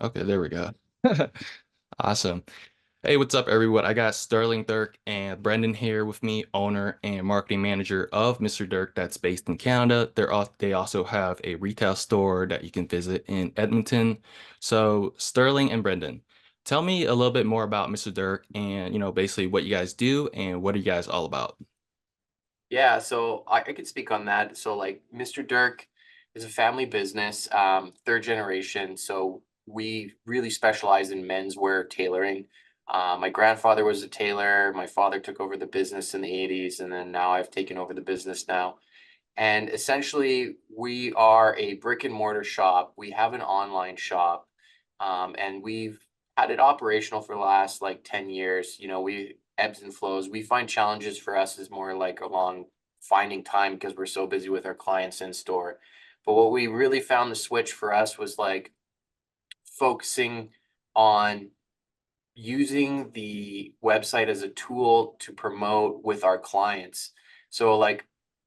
Okay, there we go. Awesome. Hey, what's up, everyone? I got Sterling Derk and Brendan here with me, owner and marketing manager of Mr. Derk that's based in Canada. They also have a retail store that you can visit in Edmonton. So, Sterling and Brendan, tell me a little bit more about Mr. Derk and, basically what you guys do and what are you guys all about? Yeah, so I could speak on that. So like Mr. Dirk is a family business, third generation. So we really specialize in menswear tailoring. My grandfather was a tailor. My father took over the business in the 80s, and then now I've taken over the business now. And essentially, we are a brick and mortar shop. We have an online shop, and we've had it operational for the last like 10 years. We ebbs and flows. We find challenges for us is more like along finding time because we're so busy with our clients in store. But what we really found the switch for us was like focusing on using the website as a tool to promote with our clients. So like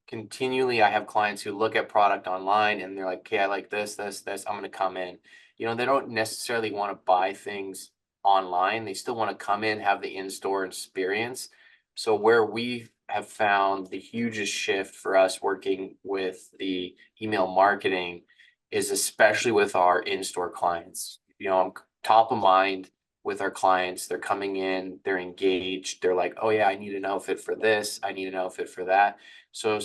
continually I have clients who look at product online and they're like, okay, I like this, I'm going to come in. They don't necessarily want to buy things online. They still want to come in, have the in-store experience. So where we have found the hugest shift for us working with the email marketing is especially with our in-store clients. I'm top of mind with our clients. They're coming in, they're engaged. They're like, oh, yeah, I need an outfit for this. I need an outfit for that. So,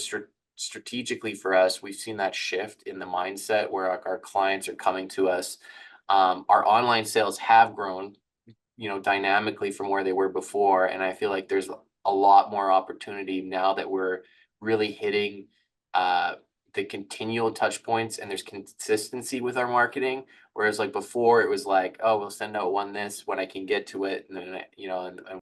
strategically for us, we've seen that shift in the mindset where our clients are coming to us. Our online sales have grown, dynamically from where they were before. And I feel like there's a lot more opportunity now that we're really hitting uh, the continual touch points and there's consistency with our marketing. Whereas like before, it was like, oh, we'll send out one this when I can get to it, and then and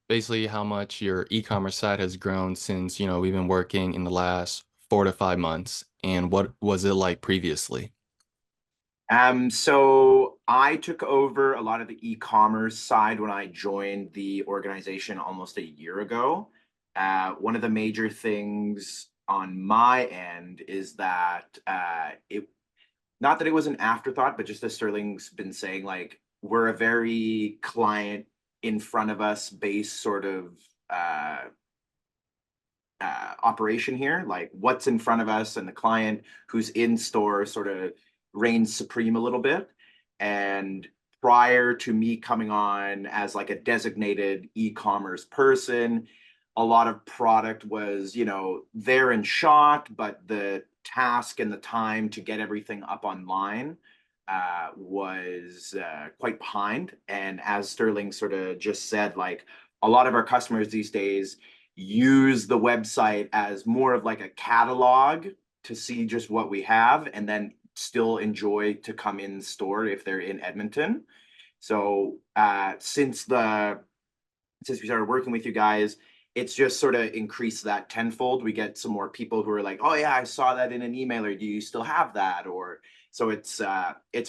Basically how much your e-commerce site has grown since, we've been working in the last 4 to 5 months, and what was it like previously? So I took over a lot of the e-commerce side when I joined the organization almost a year ago. One of the major things on my end is that it not that it was an afterthought, but just as Sterling's been saying, like we're a very client in front of us based sort of uh, operation here. Like what's in front of us and the client who's in store sort of reigns supreme a little bit. And prior to me coming on as like a designated e-commerce person, a lot of product was, there in shot, but the task and the time to get everything up online was quite behind. And as Sterling sort of just said, like a lot of our customers these days use the website as more of like a catalog to see just what we have and then still enjoy to come in store if they're in Edmonton. So since we started working with you guys, it's just sort of increased that tenfold. We get some more people who are like, "Oh yeah, I saw that in an email, or do you still have that?" Or so it's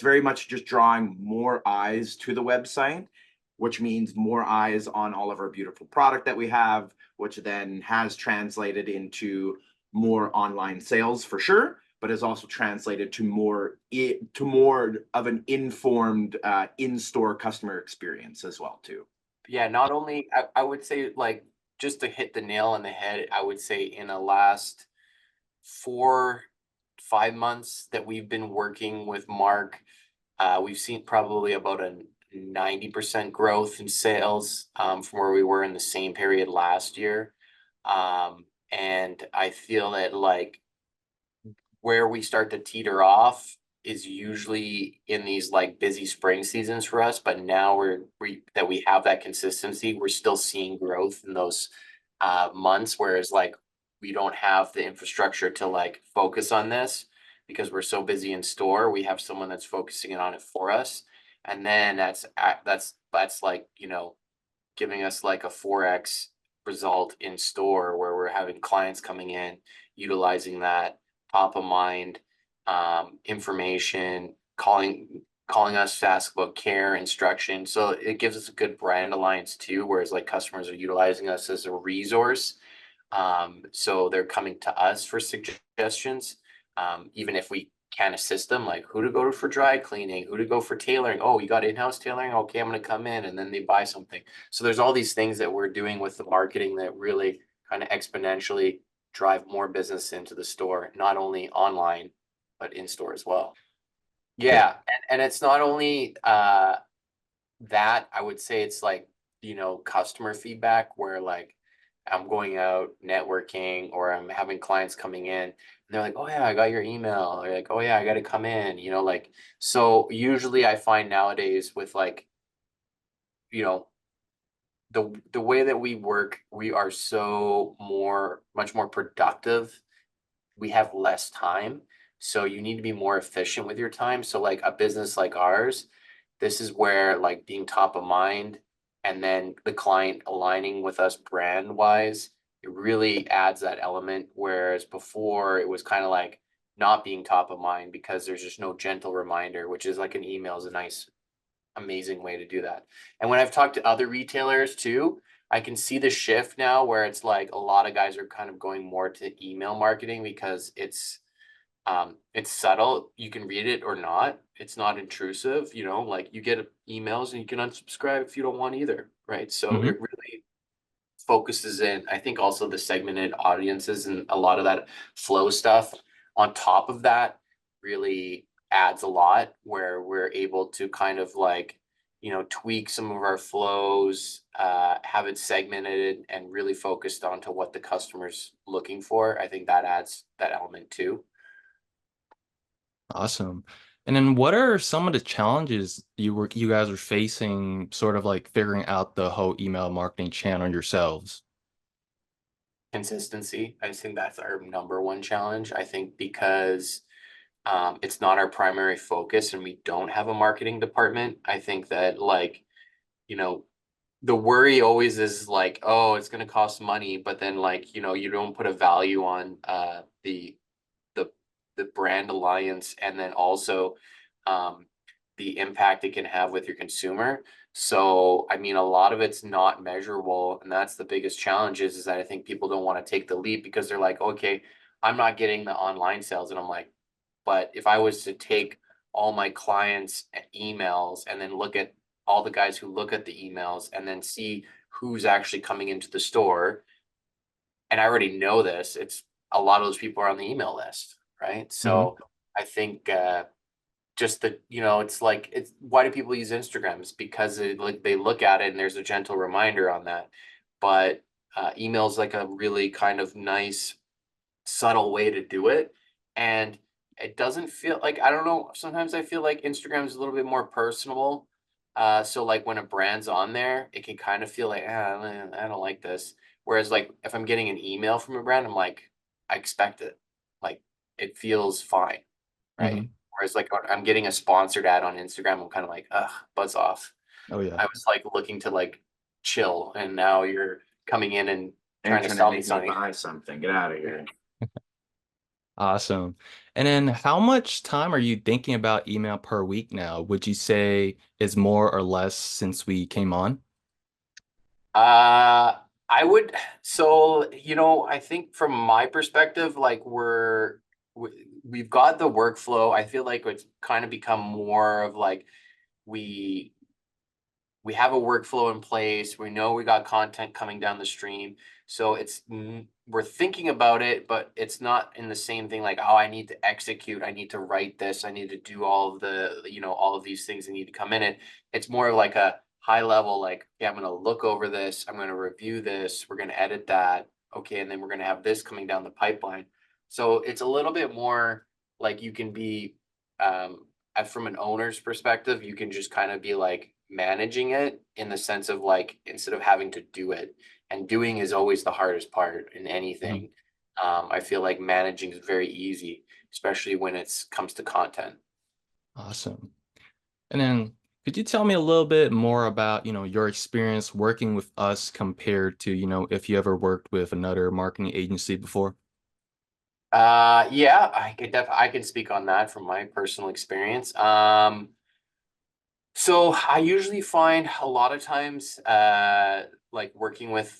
very much just drawing more eyes to the website, which means more eyes on all of our beautiful product that we have, which then has translated into more online sales for sure, but is also translated to more of an informed in-store customer experience as well too. yeah, not only I would say like just to hit the nail on the head, I would say in the last 4, 5 months that we've been working with Mark, we've seen probably about a 90% growth in sales from where we were in the same period last year. And I feel that like where we start to teeter off is usually in these like busy spring seasons for us, but now we have that consistency, we're still seeing growth in those months, whereas like we don't have the infrastructure to like focus on this because we're so busy in store. We have someone that's focusing on it for us, and then that's like giving us like a 4x result in store where we're having clients coming in utilizing that top of mind information, calling us to ask about care, instruction. So it gives us a good brand alliance too, whereas like customers are utilizing us as a resource. So they're coming to us for suggestions, even if we can assist them, like who to go to for dry cleaning, who to go for tailoring. Oh, you got in-house tailoring? Okay, I'm going to come in, and then they buy something. So there's all these things that we're doing with the marketing that really kind of exponentially drive more business into the store, not only online, but in store as well. Okay. Yeah. And it's not only that, I would say it's like, customer feedback where like I'm going out networking or I'm having clients coming in and they're like, oh yeah, I got your email. Or like, oh yeah, I got to come in, like, so usually I find nowadays with like, you know, the way that we work, we are much more productive. We have less time. So you need to be more efficient with your time. So like a business like ours, this is where like being top of mind and then the client aligning with us brand wise, it really adds that element. Whereas before it was kind of like not being top of mind because there's just no gentle reminder, which is like an email is a nice, amazing way to do that. And when I've talked to other retailers too, I can see the shift now where it's like a lot of guys are kind of going more to email marketing because it's subtle. You can read it or not. It's not intrusive, like you get emails and you can unsubscribe if you don't want either, right? So Hmm. it really focuses in, I think also the segmented audiences and a lot of that flow stuff on top of that really adds a lot where we're able to kind of like, tweak some of our flows, have it segmented and really focused onto what the customer's looking for. I think that adds that element too. Awesome. And then what are some of the challenges you guys are facing sort of like figuring out the whole email marketing channel yourselves? Consistency. I think that's our number one challenge. I think because it's not our primary focus and we don't have a marketing department. I think that like, you know, the worry always is like, oh, it's going to cost money, but then like, you don't put a value on the the brand alliance and then also um the impact it can have with your consumer. So, I mean, a lot of it's not measurable, and that's the biggest challenge is that I think people don't want to take the leap because they're like, okay, I'm not getting the online sales, and I'm like, but if I was to take all my clients' emails and then look at all the guys who look at the emails and then see who's actually coming into the store, and I already know this, it's a lot of those people are on the email list, right? Hmm. So I think just it's like it's why do people use Instagram? It's because they look at it and there's a gentle reminder on that. But email is like a really kind of nice subtle way to do it. And it doesn't feel like, I don't know, sometimes I feel like Instagram is a little bit more personable. So like when a brand's on there, it can kind of feel like, I don't like this. Whereas like if I'm getting an email from a brand, I'm like, I expect it. Like it feels fine, right? Hmm. Whereas like when I'm getting a sponsored ad on Instagram, I'm kind of like, ugh, buzz off. Oh I yeah. was like looking to like chill, and now you're coming in and And trying to trying to sell me make me something. buy something. Get out of here. Awesome. And then how much time are you thinking about email per week now? Would you say is more or less since we came on? Uh, I would, so, I think from my perspective, like we've got the workflow. I feel like it's kind of become more of like we we have a workflow in place. We know we got content coming down the stream. So we're thinking about it, but it's not in the same thing like, oh, I need to execute. I need to write this. I need to do all of all of these things that need to come in it. It's more of like a high level, like, yeah, I'm going to look over this. I'm going to review this. We're going to edit that. Okay. And then we're going to have this coming down the pipeline. So it's a little bit more like you can be, from an owner's perspective, you can just kind of be like managing it in the sense of like instead of having to do it, and doing is always the hardest part in Mhm. anything. I feel like managing is very easy, especially when it's comes to content. Awesome. And then could you tell me a little bit more about, your experience working with us compared to, if you ever worked with another marketing agency before? Yeah, I can speak on that from my personal experience. So I usually find a lot of times, like working with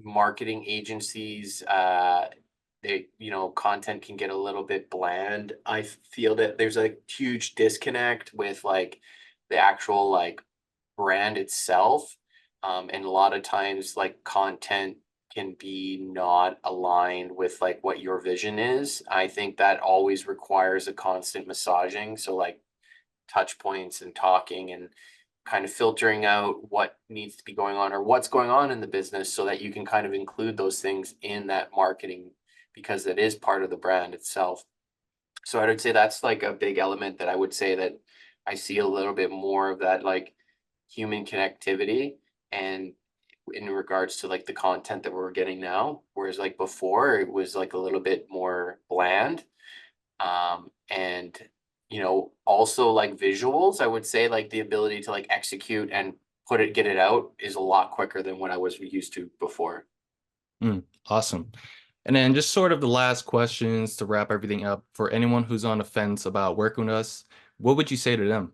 marketing agencies, content can get a little bit bland. I feel that there's a huge disconnect with like the actual like brand itself. And a lot of times like content can be not aligned with like what your vision is. I think that always requires a constant massaging. So like touch points and talking and kind of filtering out what needs to be going on or what's going on in the business so that you can kind of include those things in that marketing because it is part of the brand itself. So I would say that's like a big element that I would say that I see a little bit more of that like human connectivity and in regards to like the content that we're getting now, whereas like before it was like a little bit more bland. And also like visuals, I would say like the ability to like execute and get it out is a lot quicker than what I was used to before. Awesome. And then just sort of the last questions to wrap everything up for anyone who's on the fence about working with us, what would you say to them?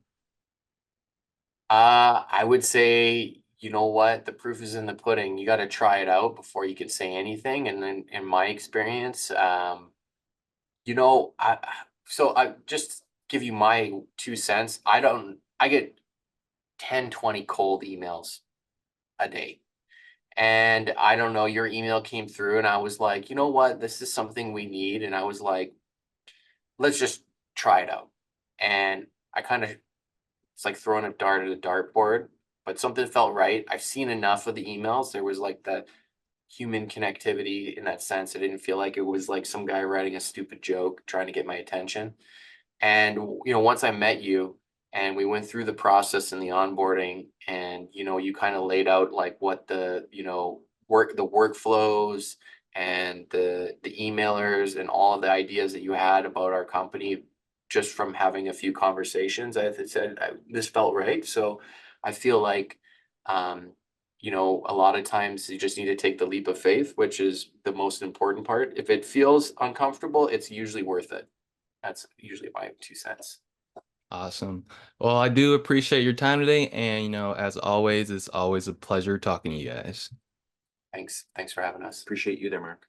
I would say, you know what, the proof is in the pudding. You got to try it out before you can say anything. And then in my experience, I just give you my 2 cents. I get 10, 20 cold emails a day. And I don't know, your email came through and I was like, you know what, this is something we need. And I was like, let's just try it out. And I kind of, it's like throwing a dart at a dartboard, but something felt right. I've seen enough of the emails. There was like that human connectivity in that sense. I didn't feel like it was like some guy writing a stupid joke trying to get my attention. And once I met you and we went through the process and the onboarding and you kind of laid out like what the, the workflows and the emailers and all of the ideas that you had about our company just from having a few conversations, I said this felt right. So I feel like a lot of times you just need to take the leap of faith, which is the most important part. If it feels uncomfortable, it's usually worth it. That's usually my 2 cents. Awesome. Well, I do appreciate your time today. And, as always, it's always a pleasure talking to you guys. Thanks. Thanks for having us. Appreciate you there, Mark.